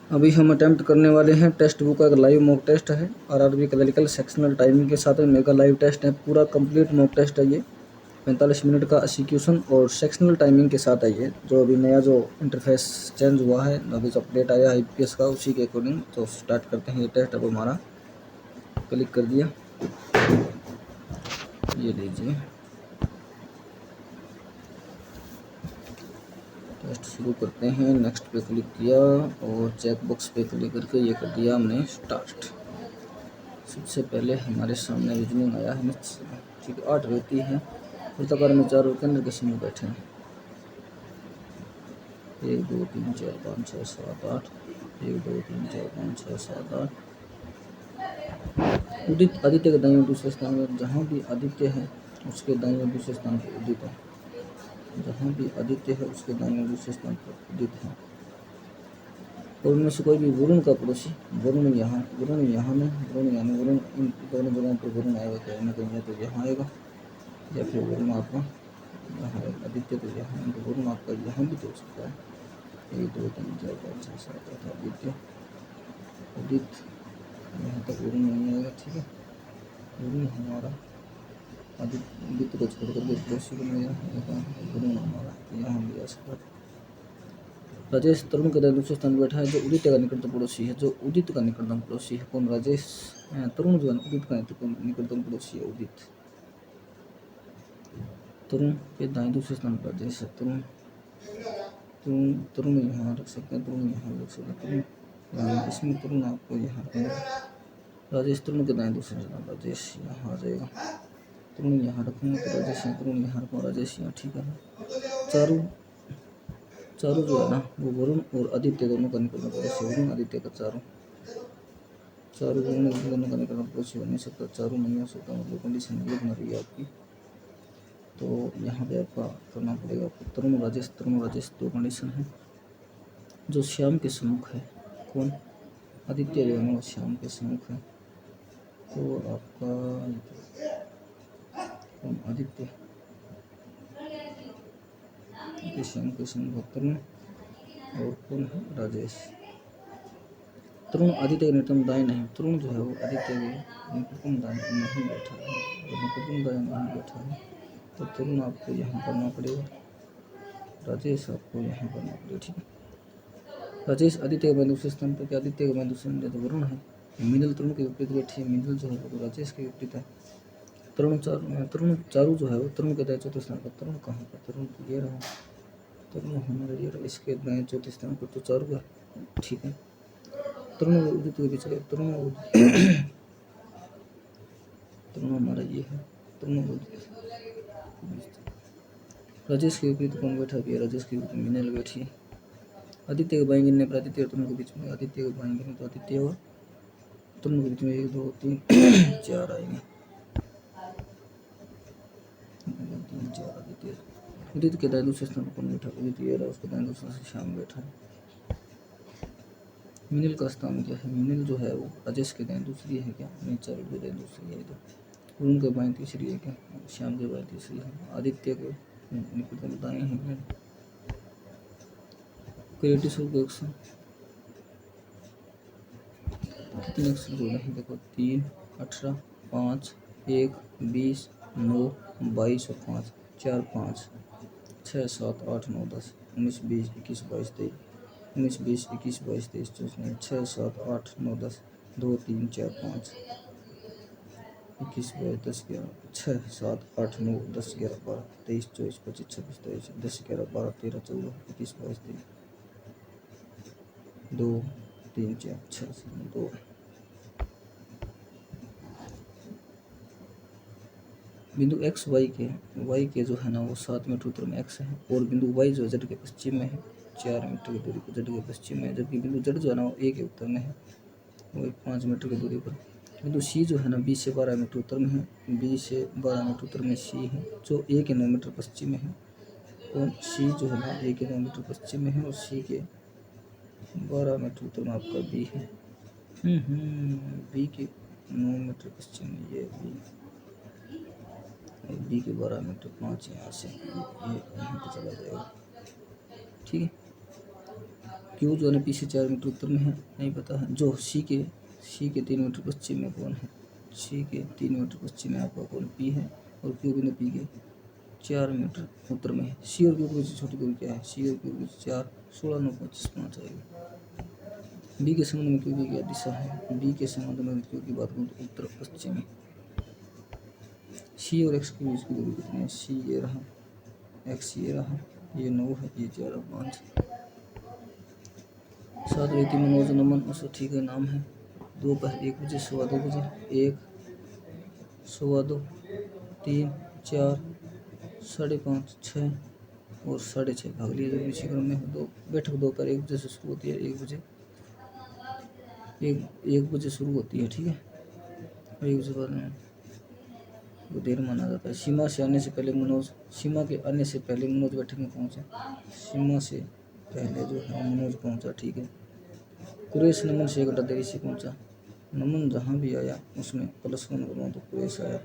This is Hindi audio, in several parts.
अभी हम अटेम्प्ट करने वाले हैं टेस्ट बुक का लाइव मॉक टेस्ट है, आरआरबी क्लरिकल सेक्शनल टाइमिंग के साथ में मेगा लाइव टेस्ट है, पूरा कंप्लीट मॉक टेस्ट है ये। 45 मिनट का एग्जीक्यूशन और सेक्शनल टाइमिंग के साथ है ये। जो अभी नया जो इंटरफेस चेंज हुआ है, अभी जो अपडेट आया है IPS का, उसी के अकॉर्डिंग तो स्टार्ट करते हैं ये टेस्ट। अब हमारा क्लिक कर दिया, ये लीजिए टेस्ट शुरू करते हैं। नेक्स्ट पे क्लिक किया और चेक बॉक्स पे क्लिक करके ये कर दिया हमने स्टार्ट। सबसे पहले हमारे सामने रीजनिंग आया है, ठीक है 8 रहती है, वृत्ताकार में 4 केंद्र के समूह बैठे हैं। 1 2 3 4 5 6 7 8, 1 2 3 4 5 6 7 8। उदित आदित्य के दाईं और दूसरे स्थान में, जहाँ भी आदित्य है उसके दाईं और दूसरे स्थान पर उदित है। जहाँ भी आदित्य है उसके दाईं और दूसरे स्थान पर उदित है। और उनमें से कोई भी वरुण का पड़ोसी, वरुण यहाँ में, वरुण यहाँ में, वरुण इन दोनों जगहों पर वरुण आएगा कहीं ना कहीं, या तो यहाँ आएगा या फिर वरुण आपका यहाँ आएगा। आदित्य तो यहाँ है, तो वरुण आपका यहाँ भी तो हो सकता है। 1 2 3 4 5 6 7 8 आदित्य उदित, यहाँ तक वरुण नहीं आएगा, ठीक है। वरुण हमारा आदित्य को छोड़ करके पड़ोसी बनेगा, वरुण हमारा यहाँ भी आ सकता है। राजेश तरुण के दूसरे स्थान पर बैठा है, जो उदित का निकटतम पड़ोसी है, जो उदित का निकटतम पड़ोसी है कौन? राजेश। तरुण जो है उदित का निकटतम पड़ोसी है उदित। तरुण के दाएं दूसरे स्थान पर राजेश है। तरुण तरुण यहाँ रख सकते हैं, तरुण यहाँ रख सकते हैं, तरुण इसमें तरुण आपको यहाँ रखेंगे। राजेश तरुण के दाएं दूसरे स्थान पर, राजेश यहाँ आ जाएगा। तरुण यहाँ रखूँगा तो राजेश यहाँ, तरुण यहाँ रखूँगा राजेश यहाँ, ठीक है। चारू जो है ना वो वरुण और आदित्य दोनों का निकटतम पड़ोसी, वरुण आदित्य का चारू वरुण दोनों का निकटतम पड़ोसी बन नहीं सकता, चारू नहीं हो सकता, मतलब कंडीशन ये बन रही है आपकी। तो यहाँ पे आपका करना पड़ेगा आपको तरुण राजेश दो कंडीशन है। जो श्याम के सम्मुख है कौन? आदित्य जो है ना वो श्याम के सम्मुख है, तो आपका कौन? आदित्य श्याम के सम्मुख तरुण और कौन है? राजेश। तरुण आदित्य के निकटतम दाएं नहीं, तरुण जो है वो आदित्य के निकटतम दाएं नहीं बैठा है, निकटतम दाएं नहीं बैठा है, तो तरुण आपको यहाँ करना पड़ेगा, राजेश आपको यहाँ करना पड़ेगा, ठीक है। राजेश आदित्य के दूसरे स्थान पर, क्या आदित्य के दूसरे स्थान पर वरुण है। मीनल तरुण के विपरीत बैठी है, मीनल जो है वो राजेश के विपरीत है। तरुण चारू जो है वो तरुण के दाएं चौथे स्थान पर, तरुण कहाँ पर? तरुण तो ये रहा, तरुण हमारा ये रहा, इसके दाएं चौथे स्थान पर तो चारू है, ठीक है। तरुण और उदित के बीच तरुण हमारा ये है, तरुण और उदित। राजेश के विपरीत कौन बैठा है? राजेश के विपरीत मीनल बैठी है। आदित्य के बाएं गिनने पर आदित्य और तरुण के बीच में, आदित्य के बाएं गिनने तो आदित्य और तरुण के बीच में 1 2 3 4 आएंगे, 3 4 आदित्य। उदित के दाएं दूसरे स्थान पर कौन बैठा? उदित ये रहा, उसके दाएं दूसरे से श्याम बैठा है। मीनल का स्थान क्या है? मीनल जो है वो राजेश के दाएं दूसरी है क्या? नहीं, चारू के दाएं दूसरी है। तो वरुण के बाएं तीसरी है क्या? श्याम के बाएं तीसरी है। आदित्य के निकटतम दाएं है। क्रिएटिव शुल्क एक्शन कितने अक्षर जोड़े हैं? देखो 3 18 5 1 20 9 22 और 5 4 5 6 7 8 9 10 19 20 21 22 23 19 20 21 22 23 24 6 7 8 9 10 2 3 4 5 21 22 10 11 6 7 8 9 10 11 12 23 24 25 26 27 10 11 12 13 14 21 22 23 2 3 4 6 2 बिंदु एक्स वाई के जो है ना वो 7 मीटर उत्तर में एक्स है, और बिंदु वाई जो जेड के पश्चिम में है 4 मीटर की दूरी पर जेड के पश्चिम में है, जबकि बिंदु जेड जो है ना वो ए के उत्तर में है, वो 5 मीटर की दूरी पर। बिंदु सी जो है ना 20 से 12 मीटर उत्तर में है, 20 से 12 मीटर उत्तर में सी है, जो ए के 9 मीटर पश्चिम में है। और सी जो है ना ए के 9 मीटर पश्चिम में है, और सी के 12 मीटर उत्तर में आपका बी है। बी के 9 मीटर पश्चिम में ये बी के 12 मीटर 5 यहाँ से ये यहाँ पे चला जाएगा, ठीक है। क्यू जो है पी से 4 मीटर उत्तर में है, नहीं पता है। जो सी के 3 मीटर पश्चिम में कौन है? सी के 3 मीटर पश्चिम में आपका कौन पी है, और क्यू बिंदु पी के 4 मीटर उत्तर में है। सी और क्यू की छोटी दूरी क्या है? सी और क्यू की 4, 16, 9, 25 5 आएगी। बी के संबंध में क्यू की क्या दिशा है? बी के संबंध में क्यू की बात करूँ तो उत्तर पश्चिम में। सी और एक्स के बीच की दूरी कितनी है? सी ये रहा, एक्स ये रहा, ये 9 है, ये 4 और 5। 7 व्यक्ति मनोज नमन उसको ठीक है नाम है। दोपहर 1 बजे, 2:15 बजे, 1, 2:15, 3, 4, 5:30, 6 और 6:30 भाग लिया जो इसी क्रम में है। दो बैठक दोपहर 1 बजे से शुरू होती है, 1 बजे शुरू होती है, ठीक है। 1 बजे बाद में वो देर माना जाता है। सीमा से आने से पहले मनोज बैठक में पहुंचे। सीमा से पहले जो है मनोज पहुंचा, ठीक है। कुरैश नमन से 1 घंटा देरी से पहुंचा। नमन जहाँ भी आया उसमें +1 करूँ तो कुरैश आया।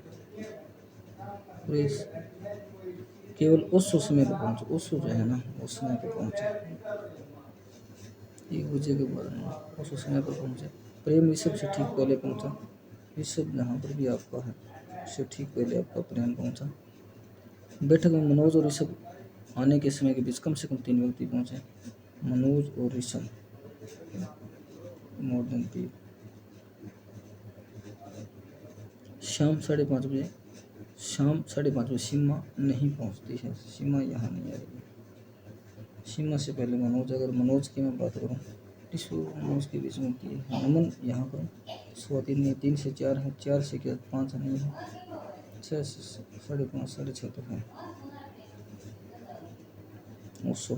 कुरैश केवल उस समय पर पहुंचे, उस जो है ना उस समय पर पहुंचे, 1 बजे के बाद में उस समय पर पहुंचे। प्रेम ऋषभ से ठीक पहले पहुंचा। ऋषभ जहाँ पर भी आपका है उससे ठीक पहले आपका प्रेम पहुंचा। बैठक में मनोज और ऋषभ आने के समय के बीच कम से कम 3 व्यक्ति पहुंचे। मनोज और ऋषभ मोर देन 3। शाम 5:30 बजे सीमा नहीं पहुंचती है। सीमा यहाँ नहीं आ रही है। सीमा से पहले मनोज, अगर मनोज की मैं बात करूँ टिशू मनोज के बीच में होती है। नमन यहाँ पर 3:15 नहीं, 3 से 4 है, 4 से क्या 5 नहीं है, 6 से 5:30, 6:30 तक है उसको,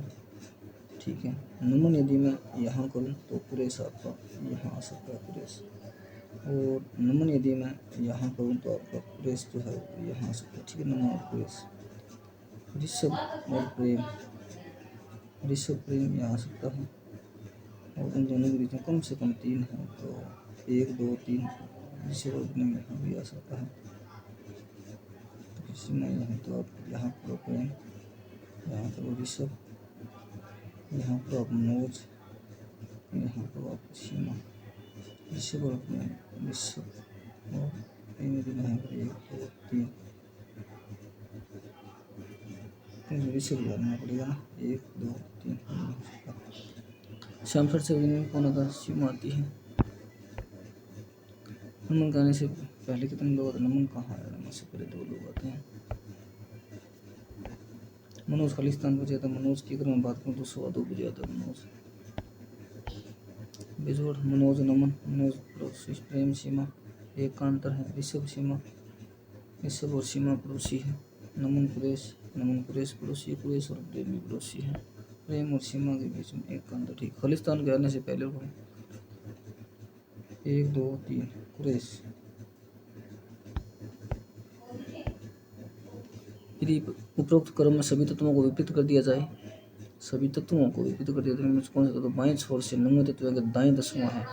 ठीक है। नमन यदि मैं यहाँ करूँ तो कुरैश आपका यहाँ आ सकता है, कुरैश। और नमन यदि मैं यहाँ करूँ तो आपका कुरैश जो है यहाँ आ सकता है, ठीक है। नमन और कुरैश। ऋषभ और प्रेम यहाँ आ सकता है, और उन दोनों के बीच में कम से कम 3 है, तो 1, 2, 3 ऋषभ और प्रेम यहाँ भी आ सकता है। सीमा यहाँ तो आप यहाँ पर प्रेम, यहाँ पर ऋषभ, यहाँ पर आप मनोज, यहाँ पर आप सीमा। ऋषभ और प्रेम, ऋषभ और प्रेम यदि यहाँ पर 1, 2, 3 ऋषभ लगाना पड़ेगा ना, 1, 2, 3 शाम 6:30 में कौन आता है? सीमा आती है। नमन का आने से पहले कितने लोग आते हैं? नमन कहाँ है? नमन से पहले 2 लोग आते हैं। मनोज खालिस्तान बजे आता है। मनोज की अगर मैं बात करूँ तो 2:15 बजे आता है मनोज। बेजोड़ मनोज नमन, मनोज प्रेम सीमा, एक का अंतर है। ऋषभ और सीमा पड़ोसी है। नमन कुरैश पड़ोसी, कुरैश और प्रेम भी पड़ोसी है। प्रेम और सीमा के बीच में एक का अंतर, ठीक। खालिस्तान के आने से पहले 1, 2, 3 कुरैश। यदि उपरोक्त क्रम में सभी तत्वों को विपरीत कर दिया जाए, कौन सा? तो बाएं छोर से 9 तत्व का दाएं 10वां है,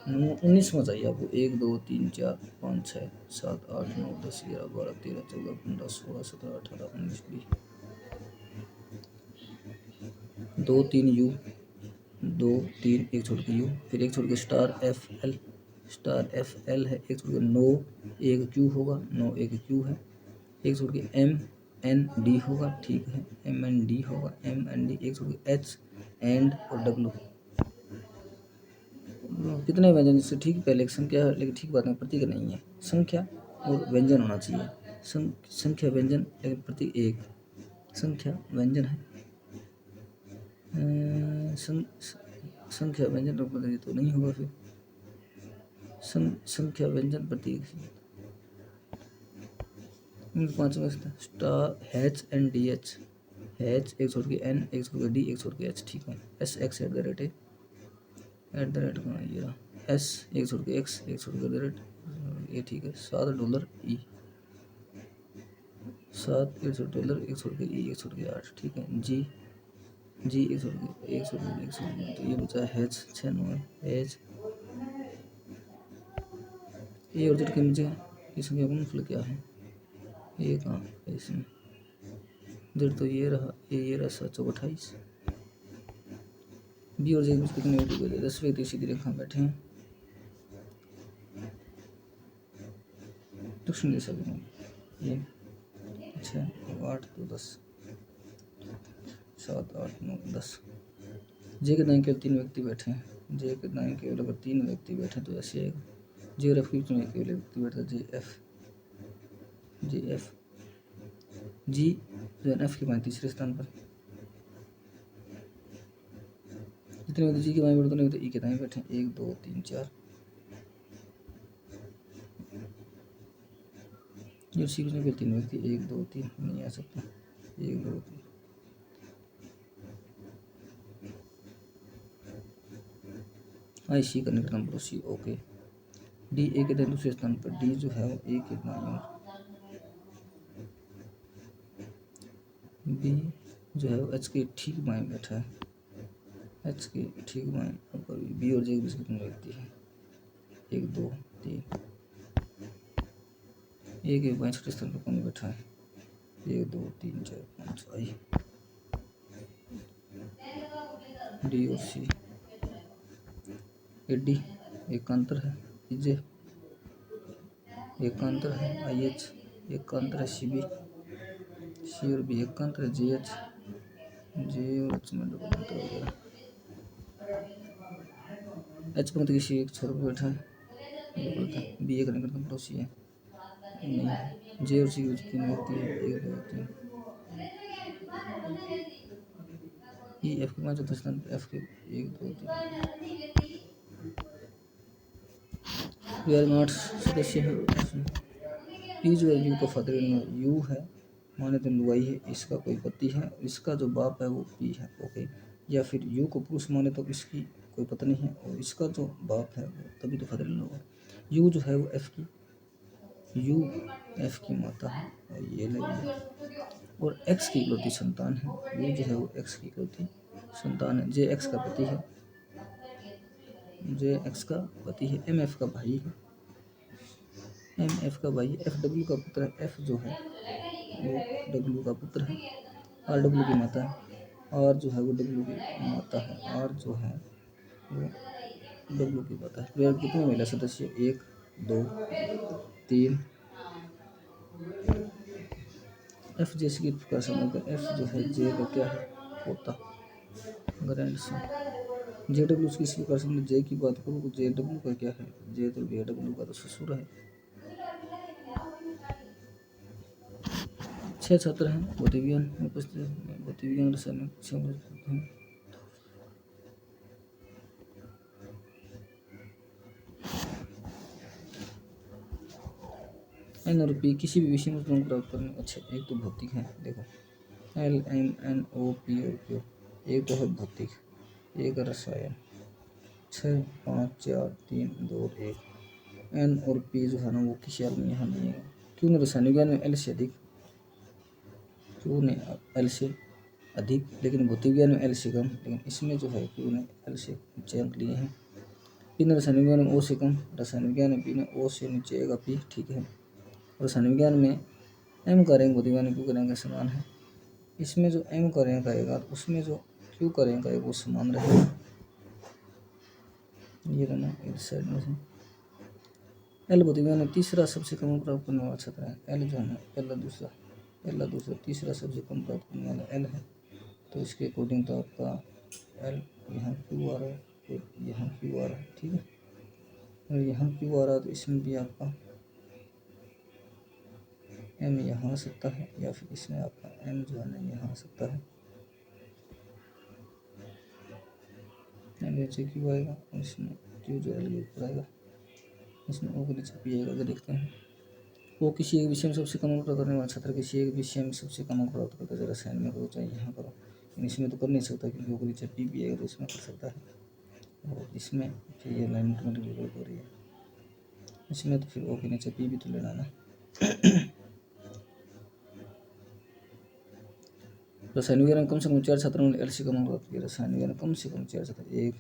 19वां चाहिए आपको। 1, 2, 3, 4, 5, 6, 7, 8, 9, 10, 11, 12, 13, 14, 15, 16, 17, 18, 19, 20। 2, 3 U, 2, 3 एक छोड़ के U, फिर एक छोड़ के स्टार एफ एल है, एक छोड़ के 9 एक Q होगा, 9 एक Q है, एक छोड़ के M N D होगा, ठीक है। M N D होगा, M N D, एक छोड़ के H एंड और W। कितने व्यंजन इससे ठीक पहले एक संख्या है, लेकिन ठीक बात में प्रतीक नहीं है। संख्या और व्यंजन होना चाहिए। संख्या व्यंजन लेकिन प्रतीक एक। संख्या व्यंजन है, संख्या व्यंजन तो नहीं होगा। फिर संख्या व्यंजन प्रतीक। 5वां star H N D H, H एक छोड़ के N, एक छोड़ के D, एक छोड़ के H, ठीक है। S X @ का ये रहा, S एक छोड़ के X, एक छोड़ के ये, ठीक है। $7 E, 7 एक छोड़ $, एक छोड़ के E, एक छोड़ के 8, ठीक है। G एक छोड़ के तो ये बचा H 6 9 H। ये और जड़ के नीचे इसमें गुणनफल क्या है? ये कहाँ है इसमें? जड़ तो ये रहा, ये रहा 7 × 28। बी और जे के बीच कितने व्यक्ति बैठे? 10 व्यक्ति सीधी रेखा में बैठे हैं। ट्यूशन दे सकते हैं ये। अच्छा 8 2 10 7 8 9 10। जे के दाएं केवल 3 व्यक्ति बैठे हैं। जे के दाएं केवल अगर 3 व्यक्ति बैठे तो ऐसे आएगा। जे और एफ के बीच में केवल व्यक्ति बैठा जे एफ जी जो है एफ के बाएं तीसरे स्थान पर। जितने व्यक्ति जी के बाएं बैठे उतने व्यक्ति ई के दाएं बैठे 1 2 3 4। जो सी के बीच में 3 व्यक्ति 1 2 3 नहीं आ सकता 1 2 3। आई सी का निकटतम पड़ोसी ओके। डी ए के दाएं दूसरे स्थान पर। डी जो है वो ए के दाएं। बी जो है वो एच के ठीक बाएं बैठा है। एच के ठीक बाएं पर बी और जे के बीच कितने व्यक्ति हैं? 1 2 3। ए के बाएं छठे स्थान पर कौन बैठा है? 1 2 3 4 5 आई। डी और सी। ए डी एकांतर है। जे एकांतर है। आई एच एकांतर है। सी बी सी और बी एकांतर है। जे एच जे और एच में डबल अंतर वगैरह। एच पंक्ति किसी एक छोर पर बैठा है। बी ए का निकटतम पड़ोसी है नहीं। जे और सी के बीच 3 व्यक्ति है 1 2 3। ई एफ के पांच चौथे स्थान पर। एफ के 1 2 3। बिहार में 8 सदस्य हैं। पी जो है यू का फादर यू है माने तो लुगाई है। इसका कोई पति है। इसका जो बाप है वो पी है ओके। या फिर यू को पुरुष माने तो इसकी कोई पत्नी है और इसका जो बाप है वो तभी तो फादर होगा। यू जो है वो एफ की माता है और ये लगी और एक्स की इकलौती संतान है। यू जो है वो एक्स की इकलौती संतान है। जे एक्स का पति है। जे एक्स का पति है। एम एफ का भाई है। एम एफ का भाई एफ डब्ल्यू का पुत्र है। एफ जो है वो डब्ल्यू का पुत्र है। आर डब्ल्यू की माता है। आर जो है वो डब्ल्यू की माता है। आर जो है वो डब्ल्यू की माता है। परिवार कितने महिला सदस्य? 1 2 3। एफ जे की प्रकार समझकर एफ जो है जे का क्या है? पोता ग्रैंड सन। जे डब्ल्यू की इसी प्रकार समझ जे की बात करूँ तो जे डब्ल्यू का क्या है? जे तो जे डब्ल्यू का तो ससुर है। 6 छात्र हैं भौतिक विज्ञान में उपस्थित। भौतिक विज्ञान रसायन हैं। एन और पी किसी भी विषय में उत्तम प्राप्त करने अच्छे। एक तो भौतिक है देखो L M N O P और क्यू। एक तो है भौतिक एक रसायन। 6 5 4 3 2 1। एन और पी जो है ना वो किसी हाल में यहाँ नहीं है। क्यों ने रसायन विज्ञान में एल से अधिक। क्यों ने एल से अधिक लेकिन भौतिक विज्ञान में एल से कम। लेकिन इसमें जो है क्यों ने एल से नीचे अंक लिए हैं। पी ने रसायन विज्ञान में ओ से कम। रसायन विज्ञान में पी ने ओ से नीचे आएगा पी ठीक है। रसायन विज्ञान में एम का रैंक भौतिक विज्ञान में क्यू का रैंक समान है। इसमें जो एम का रैंक आएगा उसमें जो क्यू का रैंक आएगा वो समान रहेगा। ये रहना इस साइड में से। एल भौतिक विज्ञान में तीसरा सबसे कम प्राप्त करने वाला छात्र है। एल जो है ना पहला दूसरा तीसरा सबसे कम प्राप्त करने वाला एल है। तो इसके अकॉर्डिंग तो आपका एल यहाँ क्यू आ रहा है फिर यहाँ क्यू आ रहा है ठीक है। और यहाँ क्यू आ रहा है तो इसमें भी आपका एम यहाँ आ सकता है या फिर इसमें आपका एम जो है ना यहाँ आ सकता है। एम नीचे क्यू आएगा और इसमें क्यू जो एल के ऊपर आएगा। इसमें ओ के नीचे पी आएगा। अगर देखते हैं वो किसी एक विषय में सबसे कम अंक प्राप्त करने वाला छात्र किसी एक विषय में सबसे कम अंक प्राप्त करता है। रसायन में करो चाहे यहाँ करो लेकिन इसमें तो कर नहीं सकता क्योंकि ओ के नीचे पी भी आएगा तो इसमें कर सकता है। और इसमें फिर ये लाइन ऑटोमेटिकली हो रही है। इसमें तो फिर ओ के नीचे पी भी तो लेना ना। रसायन विज्ञान में कम से कम 4 छात्रों ने एल से कम अंक प्राप्त किया। रसायन विज्ञान में कम से कम 4 छात्र 1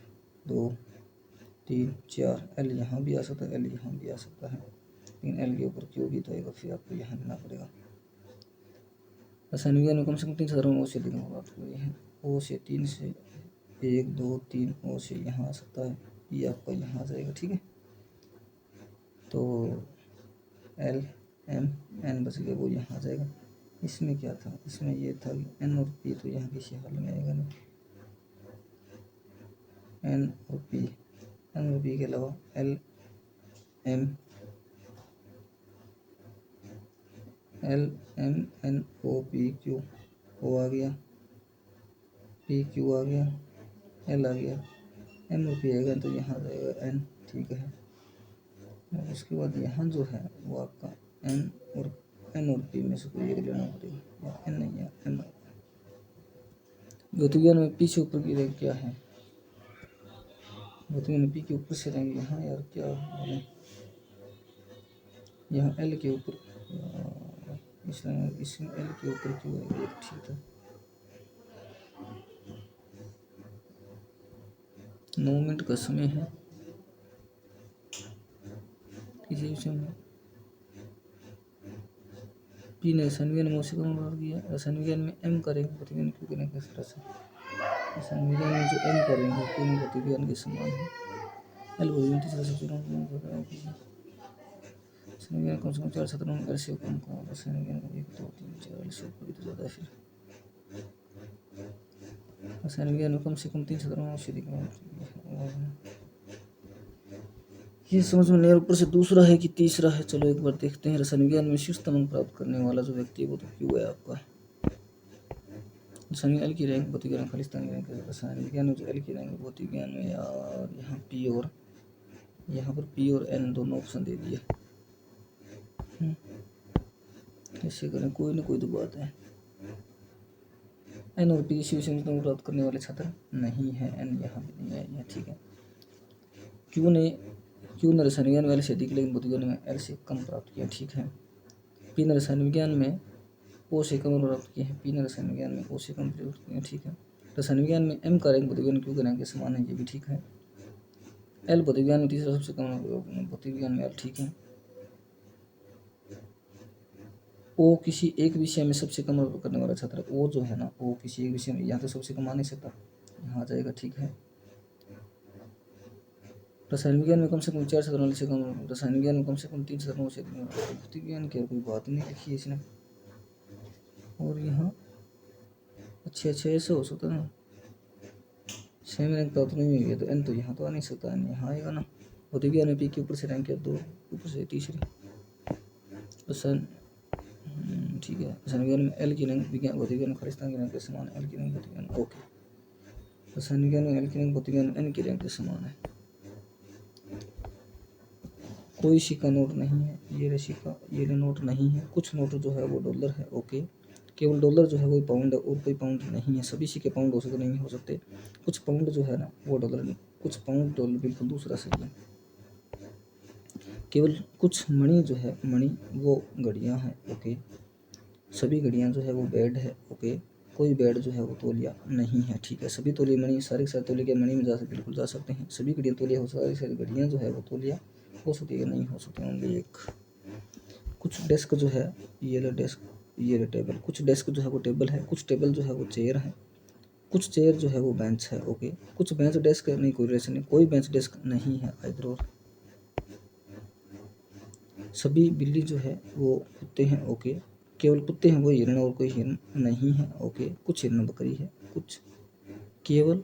2 3 4। एल यहाँ भी आ सकता है एल यहाँ भी आ सकता है लेकिन एल के ऊपर क्यू भी तो आएगा फिर आपको यहाँ लेना पड़ेगा। रसायन विज्ञान में कम से कम 3 छात्रों ने ओ से अधिक अंक प्राप्त किए हैं। ओ से 3 से 1 2 3 ओ से यहाँ आ सकता है, ये आपका यहाँ आ जाएगा। ठीक है, तो L M N बच गया, वो यहाँ आ जाएगा। इसमें क्या था, इसमें ये था कि N और P तो यहाँ किसी हाल में आएगा नहीं। N और P के अलावा L M N O P Q, O आ गया, P Q आ गया, L आ गया, M और P आएगा तो यहाँ आ जाएगा N। ठीक है, और उसके बाद यहाँ जो है वो आपका N और P में से कोई एक लेना पड़ेगा, या N नहीं या M। गतिविज्ञान में P से ऊपर की रैंक क्या है, गतिविज्ञान में P के ऊपर से रैंक यहाँ यार क्या है, यहाँ L के ऊपर, इसमें L के ऊपर क्यों है, ये ठीक है। 9 मिनट का समय है। किसी विषय में P ने रसायन विज्ञान में उसी का अनुवाद किया, रसायन विज्ञान में M करेंगे, गतिविज्ञान क्यों करेंगे, किस तरह से रसायन विज्ञान में जो M करेंगे पूर्ण गतिविज्ञान के समान है। L गतिविज्ञान तीसरा सबसे रसायन विज्ञान कम से कम 4 छात्रों में से कम का, रसायन विज्ञान 1 2 3 4 से ऊपर तो ज़्यादा है। फिर रसायन विज्ञान में कम से कम 3 छात्रों में से अधिक, ये समझ में नहीं। ऊपर से दूसरा है कि तीसरा है, चलो एक बार देखते हैं। रसायन विज्ञान में शीर्षतम अंक प्राप्त करने वाला जो व्यक्ति है वो तो क्यों है आपका। रसायन एल की रैंक, भौतिक विज्ञान खालिस्तान की रैंक, रसायन विज्ञान में जो एल की रैंक, भौतिक विज्ञान में यार यहाँ P और यहाँ पर P और N दोनों ऑप्शन दे दिए। ऐसे करें, कोई ना कोई तो बात है। N और P इसी विषय में प्राप्त करने वाले छात्र नहीं है, N यहाँ भी नहीं है, ठीक है। क्यों ने रसायन विज्ञान में L से अधिक लेकिन भौतिक विज्ञान में L से कम प्राप्त किया, ठीक है। P ने रसायन विज्ञान में O से कम प्राप्त किए हैं, P ने रसायन विज्ञान में O से कम प्राप्त किए हैं, ठीक है। रसायन विज्ञान में M का रैंक भौतिक विज्ञान क्यों रैंक के समान है, ये भी ठीक है। L भौतिक विज्ञान में तीसरा सबसे कम, भौतिक विज्ञान में L, ठीक है। O किसी एक विषय में सबसे कम करने वाला छात्र, O जो है ना, O किसी एक विषय में यहाँ तो सबसे कम आ नहीं सकता, यहाँ आ जाएगा, ठीक है। रसायन विज्ञान में कम से कम 4 छात्रों से कम, रसायन विज्ञान में कम से कम 3 छात्रों से, भौतिक विज्ञान की कोई बात नहीं लिखी है इसने। और यहाँ अच्छा ऐसा हो सकता है ना, 6 में रैंक प्राप्त नहीं हुई है तो N तो यहाँ तो आ नहीं सकता, N यहाँ आएगा ना। भौतिक विज्ञान में P के ऊपर से रैंक है 2, ऊपर से तीसरी। रसायन ठीक है, रसायन विज्ञान में L की रैंक विज्ञान भौतिक विज्ञान खालिस्तान की रैंक के समान है, L की रैंक भौतिक विज्ञान, ओके। रसायन विज्ञान में L की रैंक भौतिक विज्ञान N की रैंक के समान है। कोई सिक्का नोट नहीं है, ये सिक्का ये नोट नहीं है। कुछ नोट जो है वो डॉलर है, ओके। केवल डॉलर जो है वो पाउंड है और कोई पाउंड नहीं है। सभी सिक्के पाउंड हो सकते नहीं हो सकते। कुछ पाउंड जो है ना वो डॉलर नहीं, कुछ पाउंड डॉलर बिल्कुल दूसरा सही है। केवल कुछ मणि जो है मणि वो घड़ियाँ हैं, ओके। सभी घड़ियाँ जो है वो बेड है, ओके। कोई बेड जो है वो तौलिया नहीं है, ठीक है। सभी तौलिया मणि सारे के सारे तौलिया के मणि में जा सकते बिल्कुल जा सकते हैं। सभी घड़ियाँ तौलिया हो, सारी घड़ियाँ जो है वो तौलिया हो सकती है, नहीं हो सकती, ओनली एक। कुछ डेस्क जो है ये डेस्क, ये टेबल, कुछ डेस्क जो है वो टेबल है, कुछ टेबल जो है वो चेयर है, कुछ चेयर जो है वो बेंच है, ओके। कुछ बेंच डेस्क नहीं, कोई रिलेशन नहीं, कोई बेंच डेस्क नहीं है आइदर और। सभी बिल्ली जो है वो कुत्ते हैं, ओके। केवल कुत्ते हैं वो हिरण और कोई हिरण नहीं है, ओके। कुछ हिरण बकरी है, कुछ केवल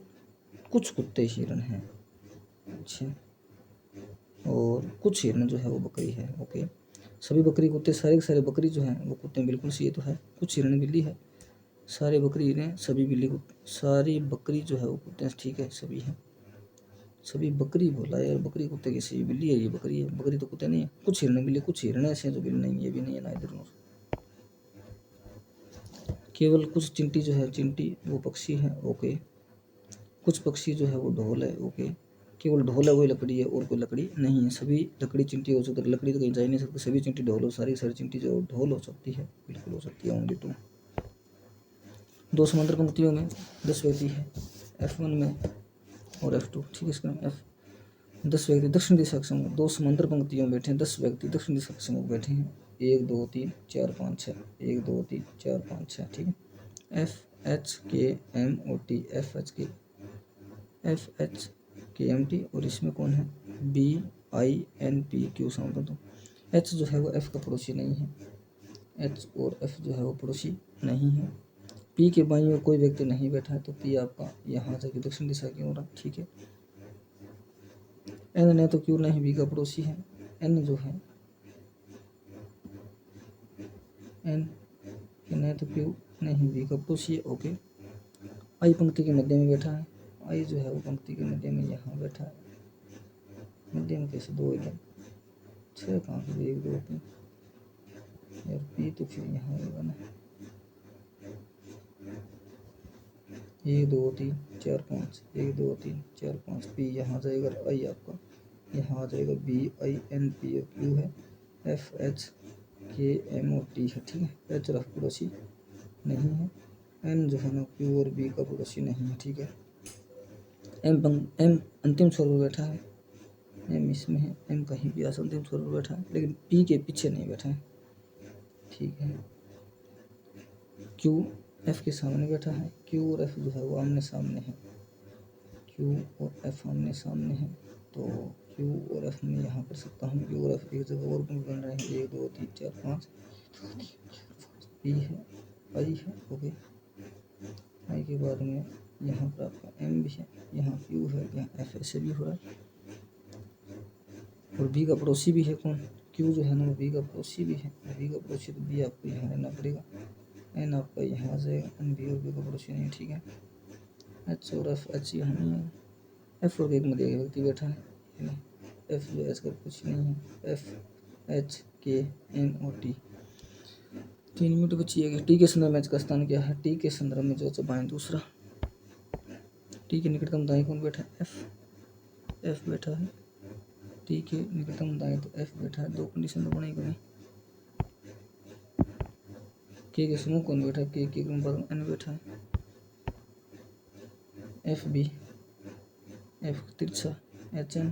कुछ कुत्ते हिरण हैं, अच्छा। और कुछ हिरण जो है वो बकरी है, ओके। सभी बकरी कुत्ते, सारे के सारे बकरी जो हैं वो कुत्ते बिल्कुल सही तो है। कुछ हिरण बिल्ली है, सारे बकरी हिरण, सभी बिल्ली सारी बकरी जो है वो कुत्ते, ठीक है, सभी हैं। सभी बकरी बोला यार, बकरी कुत्ते की सही, बिल्ली है ये बकरी है, बकरी तो कुत्ते नहीं है। कुछ हिरण बिल्ली, कुछ हिरण ऐसे हैं जो बिल्ली नहीं, ये भी नहीं है ना इधर। केवल कुछ चिंटी जो है, चिंटी वो पक्षी है, ओके। कुछ पक्षी जो है वो ढोल है, ओके। केवल ढोल है वही लकड़ी है और कोई लकड़ी नहीं है। सभी लकड़ी चिंटी हो सकती है, लकड़ी तो कहीं जा ही नहीं सकती। सभी चिंटी ढोल हो, सारी चिंटी जो ढोल हो सकती है, बिल्कुल हो सकती है, ओनली 2। 2 समांतर पंक्तियों में 10 व्यक्ति है, F1 में और F2, ठीक है। इसका F 10 व्यक्ति दक्षिण दिशा के समूह, 2 समांतर पंक्तियों में बैठे हैं, 10 व्यक्ति दक्षिण दिशा के समूह बैठे हैं। 1 2 3 4 5 6, 1 2 3 4 5 6, ठीक है। F H K M O T, F H K FHKMT, और इसमें कौन है BINPQ साउंड। तो H जो है वो F का पड़ोसी नहीं है, H और F जो है वो पड़ोसी नहीं है। P के बाईं ओर कोई व्यक्ति नहीं बैठा है, तो P आपका यहाँ से दक्षिण दिशा की ओर है, ठीक है। N ने तो Q नहीं B का पड़ोसी है, N जो है N ने तो Q नहीं B का पड़ोसी है, ओके। I पंक्ति के मध्य में बैठा है, I जो है वो पंक्ति के मध्य में यहाँ बैठा है, मध्य में कैसे 2 एकदम 6 कहाँ से 1 2 3 यार, P तो फिर यहाँ होगा ना, 1 2 3 4 5 1 2 3 4 5 P यहाँ जाएगा, I आपका यहाँ आ जाएगा BINP और Q है FHKMOT है, ठीक है। H रफ पड़ोसी नहीं है, N जो है ना Q और B का पड़ोसी नहीं है, ठीक है। M अंतिम स्वर पर बैठा है, M इसमें है, M कहीं भी अंतिम स्वर पर बैठा है, लेकिन P के पीछे नहीं बैठा है, ठीक है। Q F के सामने बैठा है, Q और F जो है वो आमने सामने है, Q और F आमने सामने है, तो Q और F में यहाँ कर सकता हूँ, Q और F एक जगह और बन रहे हैं, 1 2 3 4 5 P है, I है, ओके। I के बाद में यहाँ पर आपका M भी है, यहाँ Q है, यहाँ F ऐसे भी हो रहा है, और B का पड़ोसी भी है कौन, Q जो है ना वो B का पड़ोसी भी है, B का पड़ोसी तो B आपको यहाँ रहना पड़ेगा, N आपका यहाँ आ जाएगा, N B और B का पड़ोसी नहीं, ठीक है। H और F, H यहाँ नहीं है, F और एक मध्य व्यक्ति बैठा है, F जो H का कुछ नहीं है, FHKMOT। 3 मिनट बचिएगा। T के संदर्भ में H का स्थान क्या है, T के संदर्भ में जो बाएं दूसरा, T के निकटतम दाएं कौन बैठा है, F बैठा है, T के निकटतम दाएं तो F बैठा है, 2 कंडीशन तो बनेगी नहीं। K के समूह कौन बैठा है, K के क्रम पर N बैठा है, FB F तिरछा HN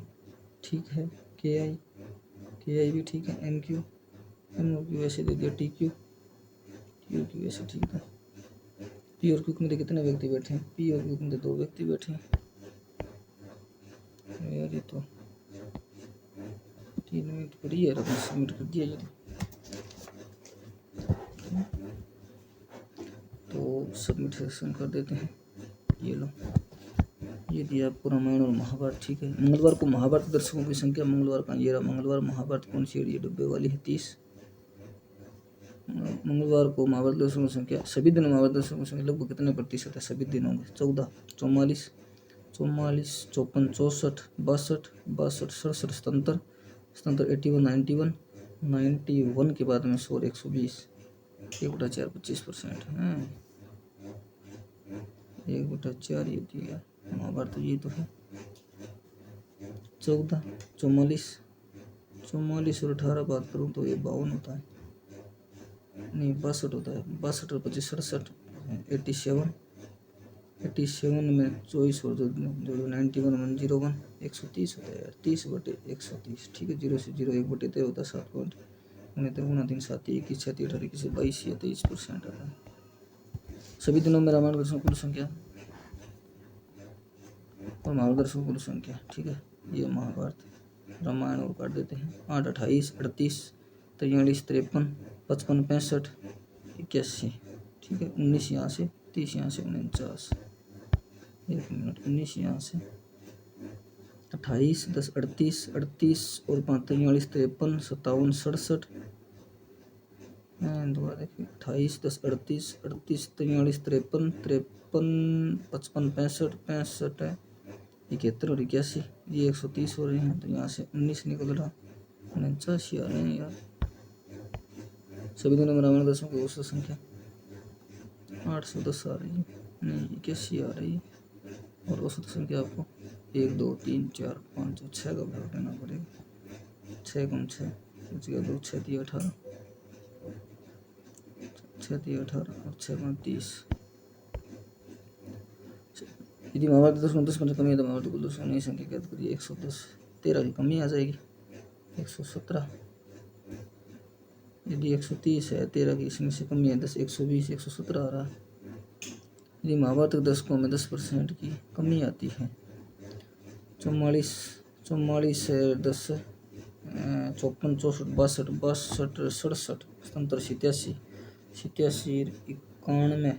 ठीक है, KI भी ठीक है, MQ और Q ऐसे दे दिया, TQ ऐसे ठीक है। P और Q में कितने व्यक्ति बैठे हैं, P और Q में 2 व्यक्ति बैठे हैं यार, ये तो 3 मिनट पर ही है, 10 मिनट कर दिया ये तो सबमिशन कर देते हैं। ये लो, ये दिया आपको रामायण और महाभारत, ठीक है। मंगलवार को महाभारत दर्शकों की संख्या, मंगलवार का ये रहा, मंगलवार महाभारत कौन सी है, ये डब्बे वाली है 30। मंगलवार को महाभारत दर्शकों की संख्या, सभी दिन महाभारत दर्शकों की संख्या लगभग कितने प्रतिशत है सभी दिनों में, 14 44 44 54 64 62 62 67 77 81 91 के बाद में 100 120 1/4 25% है, 1/4 ये दिया महाभारत, ये तो है 14 44 और 18 बात करूँ तो ये 52 होता है, नहीं 62 होता है, 62 और 25 67 87 में 24 और जो 91 में 01 130 होता है यार, 30/130, ठीक है। 0 से 0 1/13 होता है, 7 पॉइंट 3 7 21 36 18 21 22 या 23% आता है। सभी दिनों में रामायण दर्शकों कुल संख्या और महाभारत दर्शकों कुल संख्या, ठीक है। ये महाभारत रामायण और काट देते हैं, 8 28 38 43 53 55 65 81, ठीक है। 19 यहाँ से 30 यहाँ से 49, 1 मिनट 19 यहाँ से 28 10 38 और 5 43 53 57 67 दोबारा देखिए 28 10 38 43 43 53 53 55 65 65 71 और 81, ये 130 हो रहे हैं, तो यहाँ से 19 निकल रहा, 89 आ रहे हैं यार। सभी दिनों में रामायण दर्शकों की औसत संख्या 810 आ रही है, नहीं 81 आ रही है, और औसत संख्या आपको 1 2 3 4 5 6 का भाग देना पड़ेगा, 6 कम 6 बचेगा 2 6 3 18 6 3 18 और 6 5 30। यदि महाभारत 10 कमी है तो महाभारत कुल दर्शकों नई संख्या ज्ञात करिए, 110 13 की कमी आ जाएगी, 117। यदि 130 है, 13 की इसमें से कमी है 10 120 117 आ रहा है। यदि महाभारत दर्शकों में 10% की कमी आती है 44 44 है 10 54 64 62 67 87 91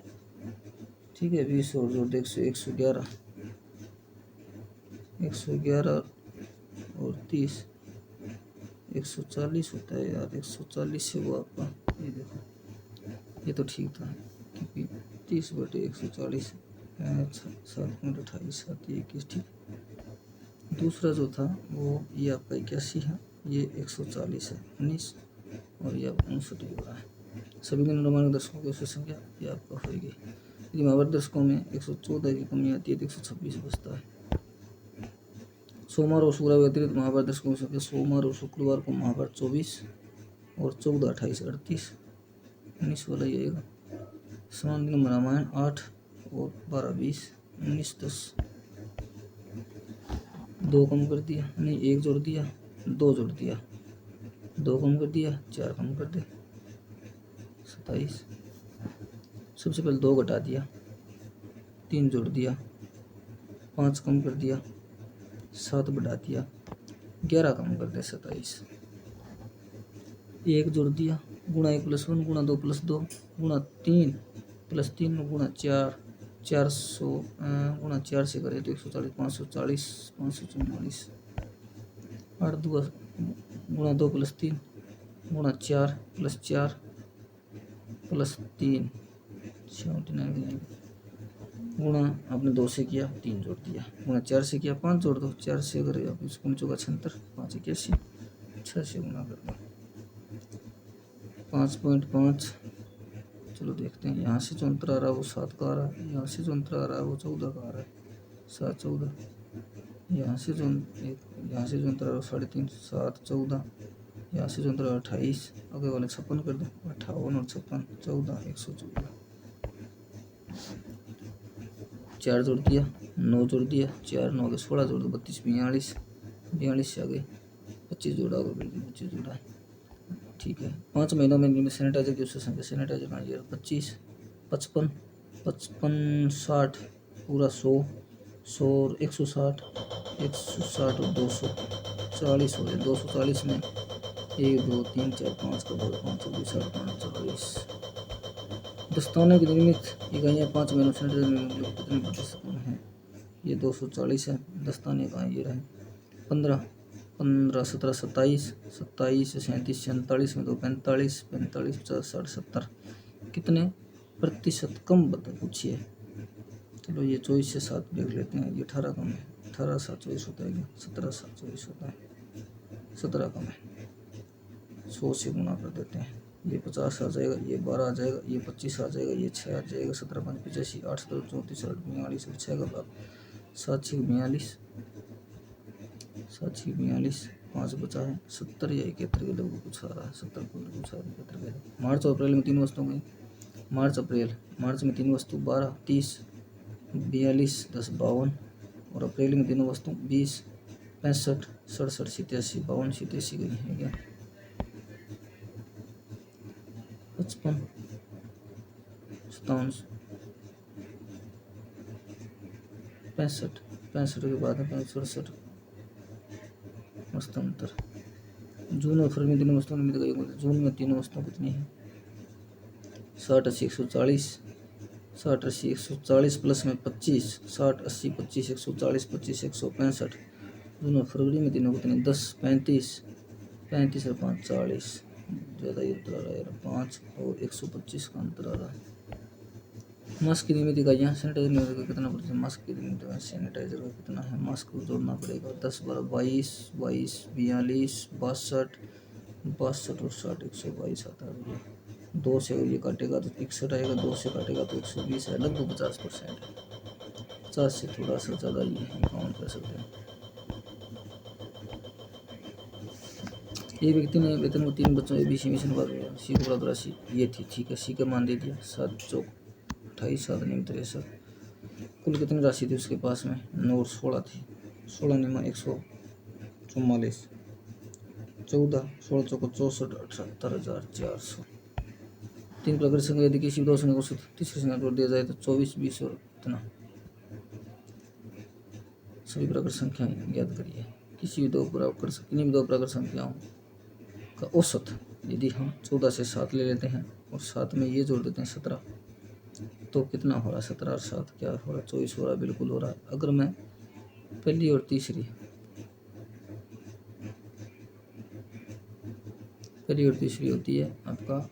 ठीक है 20 और जोड़ 111 और 30 140 होता है यार 140 से वो आपका ये देखो ये तो ठीक था क्योंकि 30/140 7.28 7 21 ठीक। दूसरा जो था वो ये आपका 81 है ये 140 है 19 और ये आपका 59 हो रहा है। सभी अनुमानिक दर्शकों की औसत संख्या ये आपका होगी। यदि महाभारत दर्शकों में 114 की कमी आती है तो 126 बचता है। सोमवार और शुक्रवार के अतिरिक्त महाभारत दर्शकों की संख्या सोमवार और शुक्रवार को महाभारत 24 और 14 28 38 19 वाला ही आएगा। समान दिन रामायण 8 और 12 20 19 10 2 कम कर दिया नहीं 1 जोड़ दिया 2 जोड़ दिया 2 कम कर दिया 4 कम कर दे 27। सबसे पहले 2 घटा दिया 3 जोड़ दिया 5 कम कर दिया 7 बढ़ा दिया 11 कम कर दे 27। 1 जोड़ दिया गुणा 1 + 1 गुणा 2 + 2 गुणा 3 + 3 गुणा 4 400 गुणा 4 से करे तो 140 540 544 8 2 गुणा 2 + 3 गुणा 4 + 4 + 3 79 गुणा आपने 2 से किया 3 जोड़ दिया गुणा 4 से किया 5 जोड़ दो 4 से करे आप इसको 76 5 81 6 से गुणा कर दो 5.5। चलो देखते हैं यहाँ से जो अंतर आ रहा है वो 7 का आ रहा है यहाँ से जो अंतर आ रहा है वो 14 का आ रहा है 7 14 यहाँ से जो अंतर आ रहा है 3.5 7 14 यहाँ से जो अंतर आ रहा है 28 आगे वाले 56 कर दो 58 और 56 14 114 4 जोड़ दिया 9 जोड़ दिया 4 9 के 16 जोड़ दो 32 42 42 से आगे 25 जोड़ा होगा 25 जोड़ा ठीक है। 5 महीनों में सैनिटाइजर की उससे संख्या सैनिटाइजर का ये 25 55 55 60 पूरा 100 100 160 160 और 240 हो गए 240 में 1 2 3 4 5 का 5 20 40 दस्ताने की निर्मित इकाइयाँ 5 महीनों सैनिटाइजर में कितने प्रतिशत हैं ये 240 है। दस्ताने का ये रहे 15 15 17 27 27 37 47 में 2 45 45 50 60 70 कितने प्रतिशत कम बता पूछिए। चलो ये 24 से 7 देख लेते हैं ये 18 कम है 18 7 24 होता है 17 7 24 होता है 17 कम है 100 से गुना कर देते हैं ये 50 आ जाएगा ये 12 आ जाएगा ये 25 आ जाएगा ये 6 आ जाएगा 17 5 85 8 17 34 8 42 और 6 का भाग 7 6 42 7 6 42 5 बचा है 70 या 71 के लगभग कुछ आ रहा है 70 को कुछ आ रहा है 71 के। मार्च और अप्रैल में 3 वस्तुओं में मार्च में 3 वस्तु 12 30 42 10 52 और अप्रैल में 3 वस्तु 20 65 67 87 52 87 गई है क्या 55 57 65 के बाद में 67 मस्त अंतर। जून और फरवरी में 3 वस्तुओं की गई जून में 3 वस्तुओं कितनी है 60 80 140 60 80 140 प्लस में 25 60 80 25 140 25 165। जून और फरवरी में तीनों कितनी 10 35 35 और 5 40 ज़्यादा ही अंतर आ रहा है 5 और 125 का अंतर आ रहा है। मास्क की नियमित इकाइयाँ सैनिटाइजर का कितना प्रतिशत मास्क की नियमित इकाइयाँ सैनिटाइजर का कितना है मास्क को जोड़ना पड़ेगा 10 12 22 22 42 62 और 60 122 आता है भैया 2 से ये काटेगा तो 61 आएगा 2 से काटेगा तो 120 है लगभग 50% 50 से थोड़ा सा ज़्यादा ये काउंट कर सकते हैं। एक व्यक्ति ने वेतन को 3 बच्चों ABC मिशन पर सी को बराबर राशि ये थी ठीक है सी का मान दे दिया 7 चौक 28 7 नियम 63 कुल कितनी राशि थी उसके पास में 9 और 16 थी 16 नियम 144 14 16 चौक 64 78,400। 3 प्रकार संख्या यदि किसी 2 संख्या को तीसरी संख्या जोड़ दिया जाए तो 24 20 और इतना सभी प्रकार संख्याएं ज्ञात करिए। किन्हीं भी दो प्रकार संख्याओं का औसत यदि हम 14 से 7 ले लेते हैं और साथ में ये जोड़ देते हैं 17, तो कितना हो रहा है? 17 और 7 क्या हो रहा है? 24 हो रहा है, बिल्कुल हो रहा है। अगर मैं पहली और तीसरी होती है आपका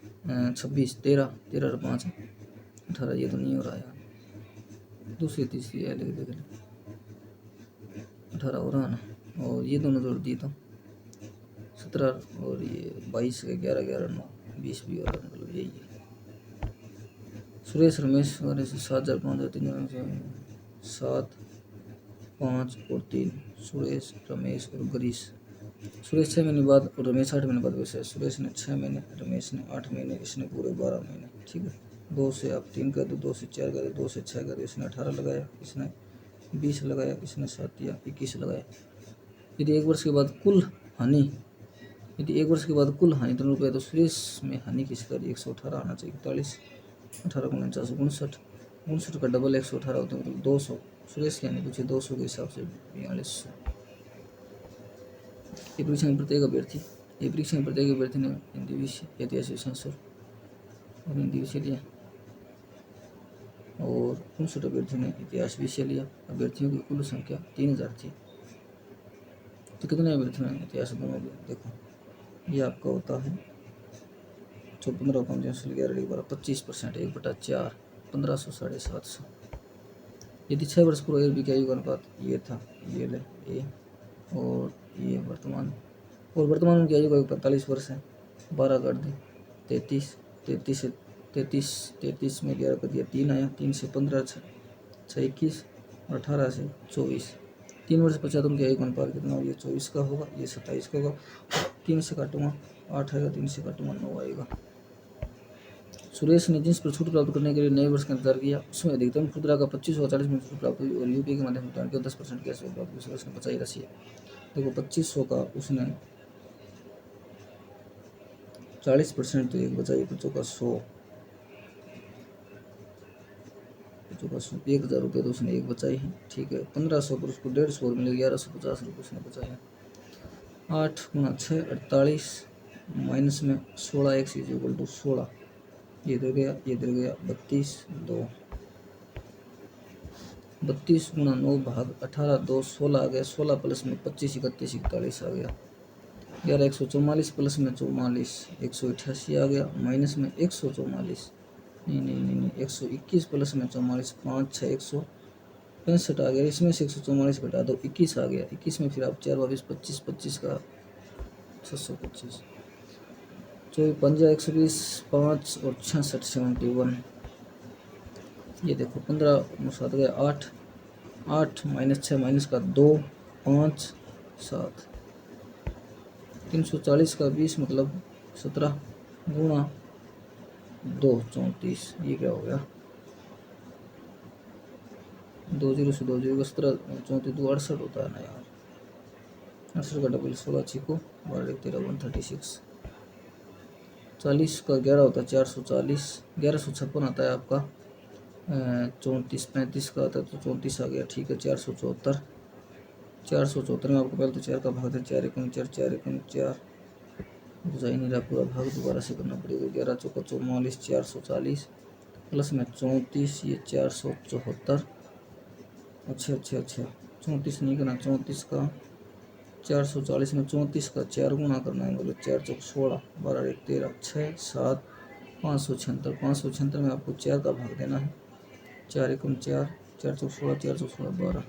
26, 13 और 5 18, ये तो नहीं हो रहा है। दूसरी तीसरी है, लिख देख 18 हो रहा है ना, और ये दोनों जोड़ दिए तो 17 और ये 22 के 11 11 9 20 भी हो रहा है, मतलब यही है। सुरेश रमेश और 7 5 3 7 5 और 3, सुरेश रमेश और गरीश। सुरेश 6 महीने बाद और रमेश 8 महीने बाद। वैसे सुरेश ने 6 महीने, रमेश ने 8 महीने, इसने पूरे 12 महीने। ठीक है, 2 से आप 3 कर दो, 2 से 4 कर दो, 2 से 6 कर दो। इसने 18 लगाया, इसने 20 लगाया, इसने 7 या 21 लगाया। यदि एक वर्ष के बाद कुल हानि दोनों रुपये, तो सुरेश में हानि की शिकारी 118 आना चाहिए। 41 18 को 49 59 का डबल 118 होते हैं, मतलब 200। सुरेश की हानि पूछे 200 के हिसाब से 4200। ये परीक्षा में प्रत्येक अभ्यर्थी ने हिंदी विषय, ऐतिहासिक, संस्कृत और हिंदी विषय लिया, और 59 अभ्यर्थियों ने इतिहास विषय लिया। अभ्यर्थियों की कुल संख्या 3000 थी। तो कितने अभ्यर्थियों ने इतिहास दोनों लिया? देखो, ये आपका होता है 15 5 11 12 25%, 1/4 1500 750। यदि 6 वर्ष पूर्व एक की आयु का अनुपात ये था, ये ले ए, और ये वर्तमान उनकी आयु का 45 वर्ष है। 12 कर दी 33 में 11 कर दिया 3 आया, 3 से 15 6 21 और 18 से 24। 3 वर्ष पश्चात उनकी आयु का अनुपात कितना हो? ये 24 का होगा, ये 27 का होगा। 3 से काटूंगा 8 आएगा, 3 से काटूंगा 9 आएगा। सुरेश ने जिस पर छूट प्राप्त करने के लिए नए वर्ष का इंतजार किया, उसमें अधिकतम खुदरा का 25 और 40 में छूट प्राप्त हुई, और यूपीआई के माध्यम से 10% कैशबैक प्राप्त हुई। सुरेश ने 50 राशि है। देखो 2500 का उसने 40% तो एक बचाई, बच्चों का 100, 1000 रुपये तो उसने एक बचाई है। ठीक है, 1500 पर उसको 150 और मिले, 1150 रुपये उसने बचाए। 8 × 6 48 माइनस में 16 x = 16, ये इधर गया, ये इधर गया, 32 2 32 × 9 भाग 18 2 16 आ गया। 16 प्लस में 25 31 41 आ गया। 11 144 प्लस में 44 188 आ गया। माइनस में 144 नहीं 121 प्लस में 44 5 6 165 आ गया। इसमें से 144 घटा दो 21 आ गया। 21 में फिर आप 4 22 25 25 का 625 24 5 120 5 और 66 71। ये देखो 15 7 गया 8 8 माइनस 6 माइनस का 2 5 7 340 का 20 मतलब 17 गुणा 2 34। ये क्या हो गया? 2 0 से 2 0 17 34 2 68 होता है ना यार। 68 का डबल 16 छिको 12 13 136। 40 का 11 होता है 440। 1156 आता है आपका 34 35 का आता है तो 34 आ गया। ठीक है, 474 में आपको पहले तो 4 का भाग है 4 1 4 4 1 4 जा ही नहीं रहा, पूरा भाग दोबारा से करना पड़ेगा। 11 चौका 44 440 प्लस में 34 ये 474। अच्छा 34 नहीं करना, 34 का 440 में 34 का 4 गुना करना है, बोलो 4 चौक 16 12 1 13 6 7 576। 576 में आपको 4 का भाग देना है। 4 1 4 4 चौक 16 4 चौक 16 12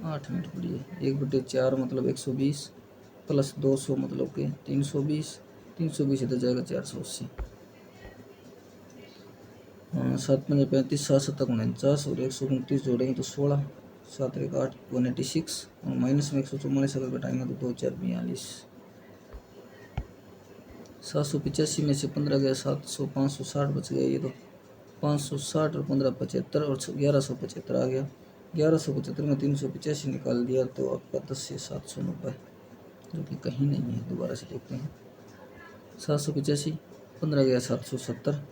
8 मिनट पड़िए। 1/4 मतलब 120 प्लस 200 मतलब कि 320 इधर जाएगा 480। 7 5 35 7 7 49 और 129 जोड़ेंगे तो 16 7 1 8 186 और माइनस में 144 अगर घटाएंगे तो 2 4 42। 785 में से 15 गया 700 560 बच गया। ये तो 560 और 15 75 और 1175 आ गया। 1175 में 385 निकाल दिया तो आपका 10 से 790, जो कि कहीं नहीं है। दोबारा से देखते हैं। 785 15 गया 770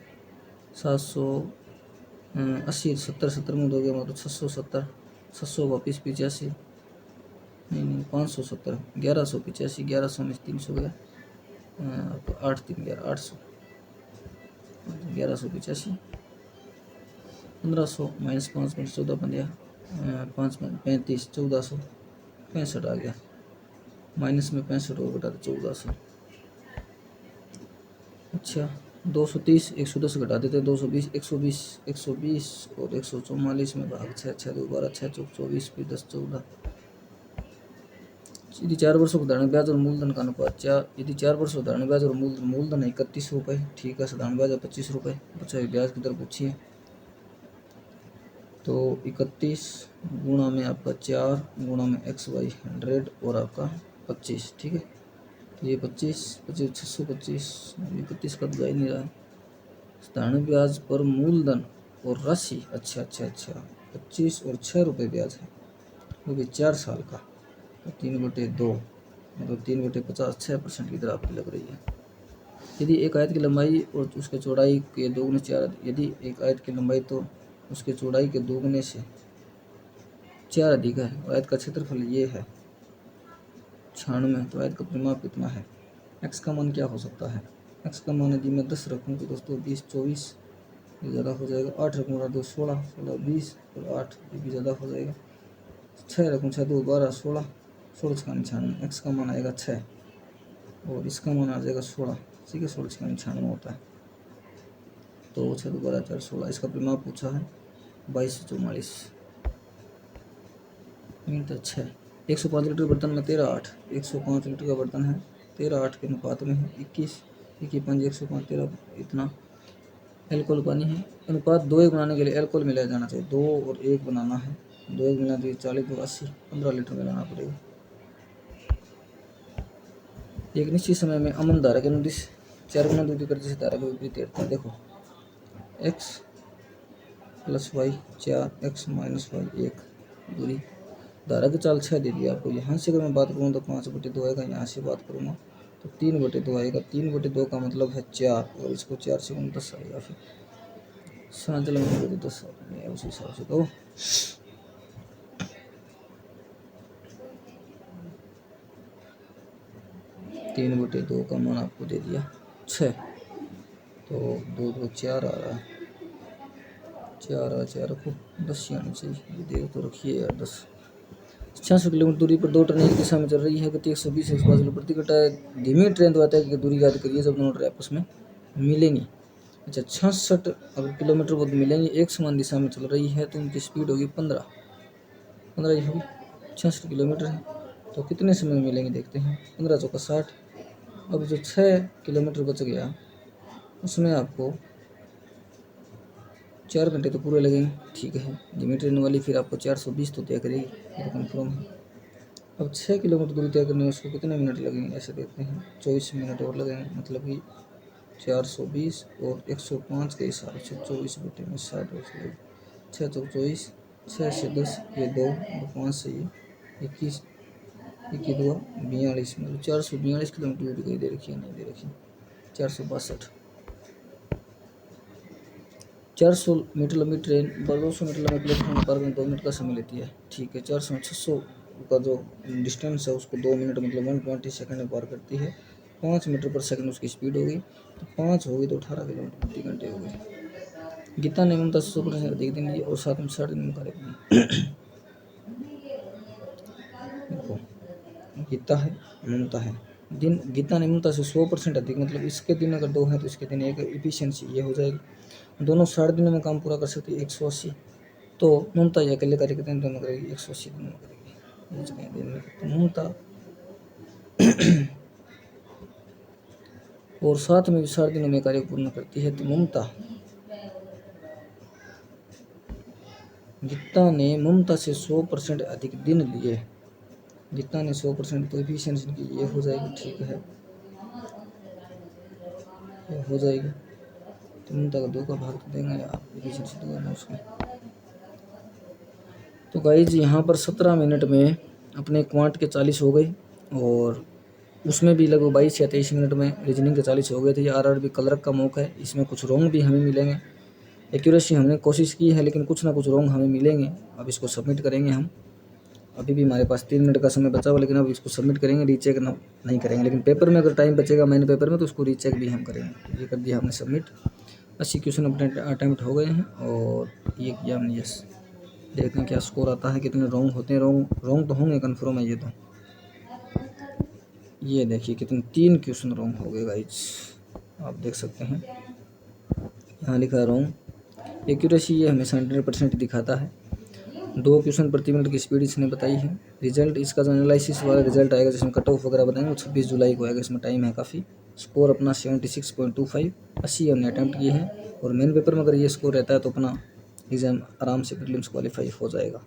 780 70 70 में 2 गया मतलब 670 700 वापिस 85, नहीं 570, 1185, 1100 में 300 गया, 8 3 11 800, 1185, 1500 माइनस 5 में 14 बन गया, 5 में 35, 1465 आ गया, माइनस में 65 और घटा 1400। अच्छा 230, 110 घटा देते 220, 120, 120 और 144 में भाग 6, 6 2 12, 6 चौक 24, फिर 10 14। यदि 4 वर्षों को साधारण ब्याज और मूलधन का अनुपात यदि 4 वर्षों को साधारण ब्याज और मूलधन 31 रुपये, ठीक है, साधारण ब्याज 25 रुपये, बचा ब्याज की दर पूछी है, तो 31 गुणा में आपका 4 गुणा में XY100 और आपका 25, ठीक है, तो ये 25 625, 31 का तो जा ही नहीं रहा है। साधारण ब्याज पर मूलधन और राशि, अच्छा 25 और 6 रुपये ब्याज है, वो भी 4 साल का, तो 3/2 मतलब 3/50, 6% की दर आपकी लग रही है। यदि एक आयत की लंबाई और उसके चौड़ाई के दोगुने 4, यदि एक आयत की लंबाई तो उसके चौड़ाई के दोगुने से 4 अधिक है और आयत का क्षेत्रफल ये है 96, तो आयत का परिमाप कितना है? x का मान क्या हो सकता है? x का मान यदि मैं 10 रखूँ तो दोस्तों 20 24 ये ज़्यादा हो जाएगा, 8 रखूँगा तो 16 16 20 और 8 ये भी ज़्यादा हो जाएगा, 6 रखूँ 6 2 12 16 16 6 99, x का मान आएगा 6 और इसका मान आ जाएगा 16, ठीक है, 16 6 99 होता है, तो 6 2 12 4 16, इसका परिमाप पूछा है 2244 मीटर 6। 105 लीटर बर्तन में 13 8, 105 लीटर का बर्तन है, 13 8 के अनुपात में है, 21 5 105 13 इतना एल्कोहल पानी है। अनुपात 2:1 बनाने के लिए एल्कोहल मिलाया जाना चाहिए, 2 और 1 बनाना है, 2 1 मिलाना चाहिए, 40 2 80, 15 लीटर मिलाना पड़ेगा। एक निश्चित समय में अमन धारा के अनुदिश 4 गुना दूरी करते से धारा के विपरीत तैरता है। देखो x + y 4, x - y 1 दूरी, धारा की चाल 6 दे दिया आपको। यहाँ से अगर मैं बात करूँ तो 5/2 आएगा, यहाँ से बात करूँगा तो 3/2 आएगा, 3/2 का मतलब है 4 और इसको 4 से 10 आएगा, फिर चल 10 उस हिसाब से तो 3/2 का मान आपको दे दिया 6, तो 2 2 4 आ रहा है, 4 रखो, 10 आनी चाहिए, ये देख तो रखिए यार 10। 66 किलोमीटर दूरी पर 2 ट्रेन एक दिशा में चल रही है, गति 120 105 किलोमीटर प्रति घंटा है। धीमी ट्रेन तो आता है कि दूरी याद करिए जब दोनों ट्रेन आपस में मिलेंगी। अच्छा 66 अगर किलोमीटर वो मिलेंगी, एक समान दिशा में चल रही है तो उनकी स्पीड होगी 15 ही होगी, 66 किलोमीटर है, तो कितने समय में मिलेंगे देखते हैं, 15 चौका 60। अब जो 6 किलोमीटर बच गया उसमें आपको 4 घंटे तो पूरे लगेंगे, ठीक है, धीमी ट्रेन वाली फिर आपको 420 तो तय करेगी, ये कन्फर्म है। अब 6 किलोमीटर दूरी तय करने में उसको कितने मिनट लगेंगे ऐसे देखते हैं, 24 मिनट और लगेंगे, मतलब कि 420 और 105 के हिसाब से 24/60 हो जाएगी, 6 चौक 24, 6 से 10 ये 2 और 5 से ये 21 21 2 42, मतलब 442 किलोमीटर दूरी कहीं दे रखी है, नहीं दे रखी, 462। 400 मीटर लंबी ट्रेन 200 मीटर लंबे प्लेटफॉर्म पर 2 मिनट का समय लेती है, ठीक है, 400 600 का जो डिस्टेंस है उसको 2 मिनट मतलब 120 सेकंड में पार करती है। 5 मीटर पर सेकंड उसकी स्पीड होगी, तो 5 होगी तो 18 किलोमीटर प्रति घंटे हो गई। गीता ने ममता से 100% अधिक दिन लिए और साथ में 60 दिन कार्य किए। देखो गीता है ममता है, दिन गीता ने ममता से 100% अधिक, मतलब इसके दिन अगर 2 हैं तो इसके दिन 1, इफिशियंसी ये हो जाएगी, दोनों 60 दिनों में काम पूरा कर सकती है 180, तो ममता ये अकेले कार्य कितने दिनों में करेगी, 180 दिनों में करेगी, तो ममता और साथ में भी 60 दिनों में कार्य पूर्ण करती है, तो ममता गीता ने ममता से 100% अधिक दिन लिए, गीता ने 100% तो एफिशिएंसी की ये हो जाएगी, ठीक है, ये हो जाएगी, तो ममता का 2 का भाग तो देंगे आप, एफिशिएंसी तो करना उसमें। तो गाइज यहाँ पर 17 मिनट में अपने क्वांट के 40 हो गए और उसमें भी लगभग 22 या 23 मिनट में रीजनिंग के 40 हो गए थे। ये RRB क्लर्क का मौका है, इसमें कुछ रॉन्ग भी हमें मिलेंगे, एक्यूरेसी हमने कोशिश की है, लेकिन कुछ ना कुछ रॉन्ग हमें मिलेंगे। अब इसको सबमिट करेंगे हम। अभी भी हमारे पास 3 मिनट का समय बचा हुआ, लेकिन अब इसको सबमिट करेंगे, रीचेक नहीं करेंगे। लेकिन पेपर में अगर टाइम बचेगा मेन पेपर में तो उसको रीचेक भी हम करेंगे। तो ये कर दिया हमने सबमिट। 80 क्वेश्चन अपने अटैम्प्ट हो गए हैं और ये किया हमने यस। देखते हैं क्या स्कोर आता है, कितने रॉन्ग होते हैं। रॉन्ग तो होंगे कन्फर्म है ये तो। ये देखिए कितने 3 क्वेश्चन रॉन्ग हो गए गाइज, आप देख सकते हैं। यहाँ लिखा है रॉन्ग। एक्यूरेसी ये हमेशा 100% दिखाता है। 2 क्वेश्चन प्रति मिनट की स्पीड इसने बताई है। रिजल्ट इसका जो एनालिसिस वाला रिजल्ट आएगा जिसमें कट ऑफ वगैरह बताएंगे वो 26 जुलाई को आएगा। इसमें टाइम है काफ़ी। स्कोर अपना 76.25, 80 हमने अटैम्प्ट किए हैं। और मेन पेपर में अगर ये स्कोर रहता है तो अपना एग्ज़ाम आराम से प्रीलिम्स क्वालिफाई हो जाएगा।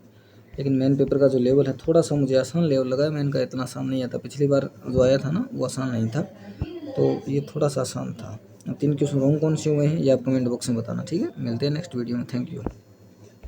लेकिन मेन पेपर का जो लेवल है थोड़ा सा मुझे आसान लेवल लगा है। मेन का इतना आसान नहीं आता। पिछली बार जो आया था ना वो आसान नहीं था, तो ये थोड़ा सा आसान था। 3 क्वेश्चन रॉन्ग कौन से हुए हैं ये आप कमेंट बॉक्स में बताना, ठीक है। मिलते हैं नेक्स्ट वीडियो में। Thank you.